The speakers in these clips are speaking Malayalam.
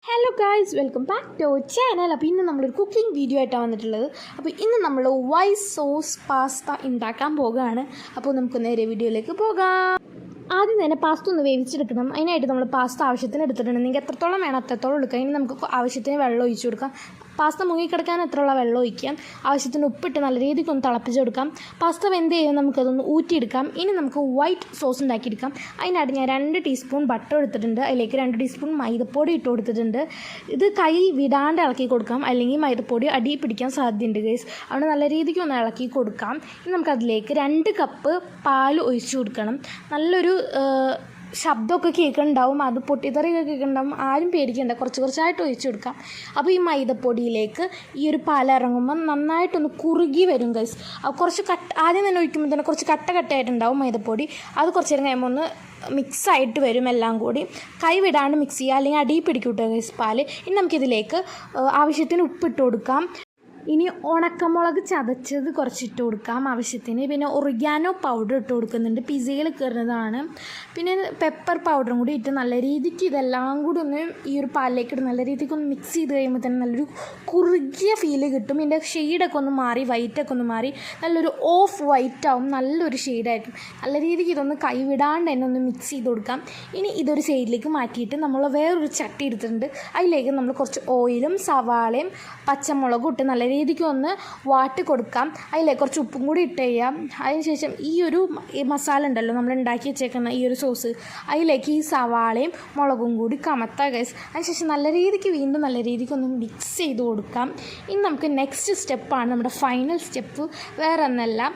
Hello guys, welcome back to channel. അപ്പോൾ ഇന്ന് നമ്മളൊരു കുക്കിംഗ് വീഡിയോ ആയിട്ടാണ് വന്നിട്ടുള്ളത്. അപ്പോൾ ഇന്ന് നമ്മൾ വൈറ്റ് സോസ് പാസ്ത ഉണ്ടാക്കാൻ പോകുകയാണ്. അപ്പോൾ നമുക്ക് നേരെ വീഡിയോയിലേക്ക് പോകാം. ആദ്യം തന്നെ പാസ്ത ഒന്ന് വേവിച്ചെടുക്കണം. അതിനായിട്ട് നമ്മൾ പാസ്ത ആവശ്യത്തിന് എടുത്തിട്ടുണ്ട്. നിങ്ങൾക്ക് എത്രത്തോളം വേണം അത്രത്തോളം എടുക്കാം. ഇനി നമുക്ക് ആവശ്യത്തിന് വെള്ളം ഒഴിച്ചു കൊടുക്കാം. പാസ്ത മുങ്ങിക്കിടക്കാൻ എത്രയുള്ള വെള്ളം ഒഴിക്കാം. ആവശ്യത്തിന് ഉപ്പിട്ട് നല്ല രീതിക്ക് ഒന്ന് തിളപ്പിച്ചെടുക്കാം. പാസ്ത വെന്ത് കഴിയുമ്പോൾ നമുക്കതൊന്ന് ഊറ്റിയെടുക്കാം. ഇനി നമുക്ക് വൈറ്റ് സോസ് ഉണ്ടാക്കിയെടുക്കാം. അതിനായിട്ട് ഞാൻ 2 ടീസ്പൂൺ ബട്ടർ എടുത്തിട്ടുണ്ട്. അതിലേക്ക് 2 ടീസ്പൂൺ മൈദപ്പൊടി ഇട്ട് കൊടുത്തിട്ടുണ്ട്. ഇത് കയ്യിൽ വിടാണ്ട് ഇളക്കി കൊടുക്കാം, അല്ലെങ്കിൽ മൈദപ്പൊടി അടി പിടിക്കാൻ സാധ്യതയുണ്ട് ഗൈസ്. അവിടെ നല്ല രീതിക്ക് ഒന്ന് ഇളക്കി കൊടുക്കാം. ഇനി നമുക്കതിലേക്ക് 2 കപ്പ് പാൽ ഒഴിച്ചു കൊടുക്കണം. നല്ലൊരു ശബ്ദമൊക്കെ കേൾക്കുന്നുണ്ടാവും, അത് പൊട്ടിത്തെറിയൊക്കെ കേൾക്കുന്നുണ്ടാവും. ആരും പേടിക്കണ്ട, കുറച്ചായിട്ട് ഒഴിച്ചു കൊടുക്കാം. അപ്പോൾ ഈ മൈദപ്പൊടിയിലേക്ക് ഈ ഒരു പാലിറങ്ങുമ്പോൾ നന്നായിട്ടൊന്ന് കുറുകി വരും ഗൈസ്. കുറച്ച് ആദ്യം തന്നെ ഒഴിക്കുമ്പോൾ തന്നെ കുറച്ച് കട്ടയായിട്ടുണ്ടാവും മൈദപ്പൊടി. അത് കുറച്ച് നേരം കഴിയുമ്പോൾ ഒന്ന് മിക്സായിട്ട് വരും എല്ലാം കൂടി. കൈ വിടാണ്ട് മിക്സ് ചെയ്യുക, അല്ലെങ്കിൽ അടി പിടിക്കും കേട്ടോ ഗൈസ് പാല്. ഇനി നമുക്കിതിലേക്ക് ആവശ്യത്തിന് ഉപ്പിട്ട് കൊടുക്കാം. ഇനി ഉണക്കമുളക് ചതച്ചത് കുറച്ചിട്ട് കൊടുക്കാം ആവശ്യത്തിന്. പിന്നെ ഒറിഗാനോ പൗഡർ ഇട്ട് കൊടുക്കുന്നുണ്ട്, പിസയിൽ കയറുന്നതാണ്. പിന്നെ പെപ്പർ പൗഡറും കൂടി ഇട്ട് നല്ല രീതിക്ക് ഇതെല്ലാം കൂടി ഒന്ന് ഈ ഒരു പാലിലേക്ക് ഇട്ട് നല്ല രീതിക്ക് ഒന്ന് മിക്സ് ചെയ്ത് കഴിയുമ്പോൾ തന്നെ നല്ലൊരു കുറുകിയ ഫീല് കിട്ടും. ഇതിൻ്റെ ഷെയ്ഡൊക്കെ ഒന്ന് മാറി, വൈറ്റൊക്കെ ഒന്ന് മാറി നല്ലൊരു ഓഫ് വൈറ്റ് ആവും, നല്ലൊരു ഷെയ്ഡായിരിക്കും. നല്ല രീതിക്ക് ഇതൊന്ന് കൈവിടാണ്ട് തന്നെ ഒന്ന് മിക്സ് ചെയ്ത് കൊടുക്കാം. ഇനി ഇതൊരു സൈഡിലേക്ക് മാറ്റിയിട്ട് നമ്മൾ വേറൊരു ചട്ടി എടുത്തിട്ടുണ്ട്. അതിലേക്ക് നമ്മൾ കുറച്ച് ഓയിലും സവാളയും പച്ചമുളകും ഇട്ട് നല്ല രീതിക്ക് ഒന്ന് വാട്ടി കൊടുക്കാം. അതിലേക്ക് കുറച്ച് ഉപ്പും കൂടി ഇട്ട് ചെയ്യാം. അതിനുശേഷം ഈ ഒരു മസാല ഉണ്ടല്ലോ, നമ്മൾ ഉണ്ടാക്കി വെച്ചേക്കുന്ന ഈ ഒരു സോസ്, അതിലേക്ക് ഈ സവാളയും മുളകും കൂടി കമത്താം ഗൈസ്. അതിനുശേഷം നല്ല രീതിക്ക് വീണ്ടും നല്ല രീതിക്ക് ഒന്ന് മിക്സ് ചെയ്ത് കൊടുക്കാം. ഇനി നമുക്ക് നെക്സ്റ്റ് സ്റ്റെപ്പാണ് നമ്മുടെ ഫൈനൽ സ്റ്റെപ്പ്. വേറെ ഒന്നല്ല,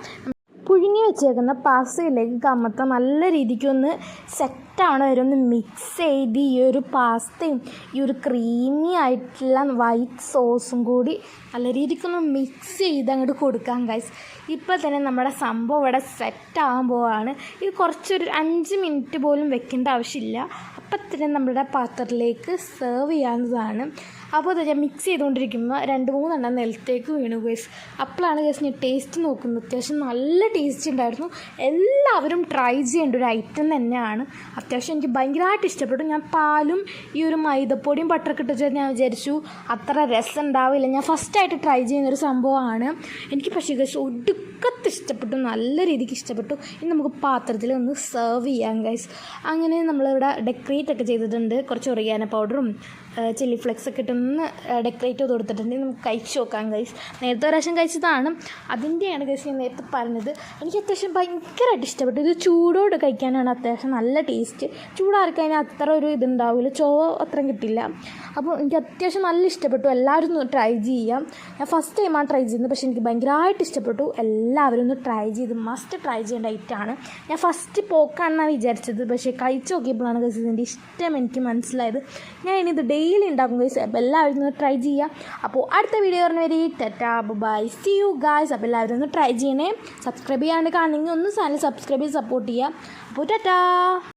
പുഴുങ്ങി വെച്ചേക്കുന്ന പാസ്തയിലേക്ക് കമത്ത നല്ല രീതിക്കൊന്ന് സെറ്റാണ് വരെ ഒന്ന് മിക്സ് ചെയ്ത് ഈ ഒരു പാസ്തയും ഈ ഒരു ക്രീമി ആയിട്ടുള്ള വൈറ്റ് സോസും കൂടി നല്ല രീതിക്കൊന്ന് മിക്സ് ചെയ്ത് അങ്ങോട്ട് കൊടുക്കാം ഗൈസ്. ഇപ്പോൾ തന്നെ നമ്മുടെ സംഭവം ഇവിടെ സെറ്റാകാൻ പോവാണ്. ഇത് കുറച്ചൊരു 5 മിനിറ്റ് പോലും വെക്കേണ്ട ആവശ്യമില്ല. അപ്പം തന്നെ നമ്മുടെ പാത്രത്തിലേക്ക് സെർവ് ചെയ്യാവുന്നതാണ്. അപ്പോൾ അത് ഞാൻ മിക്സ് ചെയ്തുകൊണ്ടിരിക്കുമ്പോൾ 2-3 എണ്ണം നിലത്തേക്ക് വീണു ഗൈസ്. അപ്പോഴാണ് ഗൈസ് ഞാൻ ടേസ്റ്റ് നോക്കുന്നത്. അത്യാവശ്യം നല്ല ടേസ്റ്റ് ഉണ്ടായിരുന്നു. എല്ലാവരും ട്രൈ ചെയ്യേണ്ട ഒരു ഐറ്റം തന്നെയാണ്. അത്യാവശ്യം എനിക്ക് ഭയങ്കരമായിട്ട് ഇഷ്ടപ്പെട്ടു. ഞാൻ പാലും ഈ ഒരു മൈദപ്പൊടിയും ബട്ടറൊക്കെ ഇട്ടിട്ട് ഞാൻ വിചാരിച്ചു അത്ര രസം ഉണ്ടാവില്ല. ഞാൻ ഫസ്റ്റായിട്ട് ട്രൈ ചെയ്യുന്നൊരു സംഭവമാണ്. എനിക്ക് പക്ഷേ ഗൈസ് ഒടുക്കത്ത് ഇഷ്ടപ്പെട്ടു, നല്ല രീതിക്ക് ഇഷ്ടപ്പെട്ടു. ഇനി നമുക്ക് പാത്രത്തിൽ ഒന്ന് സെർവ് ചെയ്യാം ഗൈസ്. അങ്ങനെ നമ്മളിവിടെ ഡെക്കറേറ്റ് ഒക്കെ ചെയ്തിട്ടുണ്ട്. കുറച്ച് ഒറിഗാനോ പൗഡറും ചില്ലി ഫ്ലെക്സ് ഒക്കെ ഇട്ടൊന്ന് ഡെക്കറേറ്റ് ചെയ്ത് കൊടുത്തിട്ടുണ്ട്. നമുക്ക് കഴിച്ച് നോക്കാം ഗൈസ്. നേരത്തെ പ്രാവശ്യം കഴിച്ചതാണ്, അതിൻ്റെയാണ് ഗൈസ് ഞാൻ നേരത്തെ പറഞ്ഞത്. എനിക്ക് അത്യാവശ്യം ഭയങ്കരമായിട്ട് ഇഷ്ടപ്പെട്ടു. ഇത് ചൂടോട് കഴിക്കാനാണ് അത്യാവശ്യം നല്ല ടേസ്റ്റ്. ചൂടാറിക്കഴിഞ്ഞാൽ അത്ര ഒരു ഇതുണ്ടാവില്ല, അത്രയും കിട്ടില്ല. അപ്പോൾ എനിക്ക് അത്യാവശ്യം നല്ല ഇഷ്ടപ്പെട്ടു. എല്ലാവരും ഒന്ന് ട്രൈ ചെയ്യാം. ഞാൻ ഫസ്റ്റ് ടൈമാണ് ട്രൈ ചെയ്യുന്നത്, പക്ഷേ എനിക്ക് ഭയങ്കരമായിട്ട് ഇഷ്ടപ്പെട്ടു. എല്ലാവരും ഒന്ന് ട്രൈ ചെയ്ത് മസ്റ്റ് ട്രൈ ചെയ്യേണ്ട ഐറ്റമാണ്. ഞാൻ ഫസ്റ്റ് പോക്കാണെന്നാണ് വിചാരിച്ചത്, പക്ഷേ കഴിച്ച് നോക്കിയപ്പോഴാണ് ഗൈസ് ഇതിൻ്റെ ഇഷ്ടം എനിക്ക് മനസ്സിലായത്. ഞാൻ ഇനി ഇത് ഡെയിലി ഉണ്ടാക്കും ഗൈസ്. അപ്പോൾ എല്ലാവരും ഒന്ന് ട്രൈ ചെയ്യാം. അപ്പോൾ അടുത്ത വീഡിയോ പറഞ്ഞവരെ tata bye, see you guys. അപ്പോൾ എല്ലാവരും ഒന്ന് ട്രൈ ചെയ്യണേ. സബ്സ്ക്രൈബ് ചെയ്യാണ്ട് കാണണമെങ്കിൽ ഒന്ന് ചാനൽ സബ്സ്ക്രൈബ് ചെയ്ത് സപ്പോർട്ട് ചെയ്യുക. അപ്പോൾ ടാറ്റാ.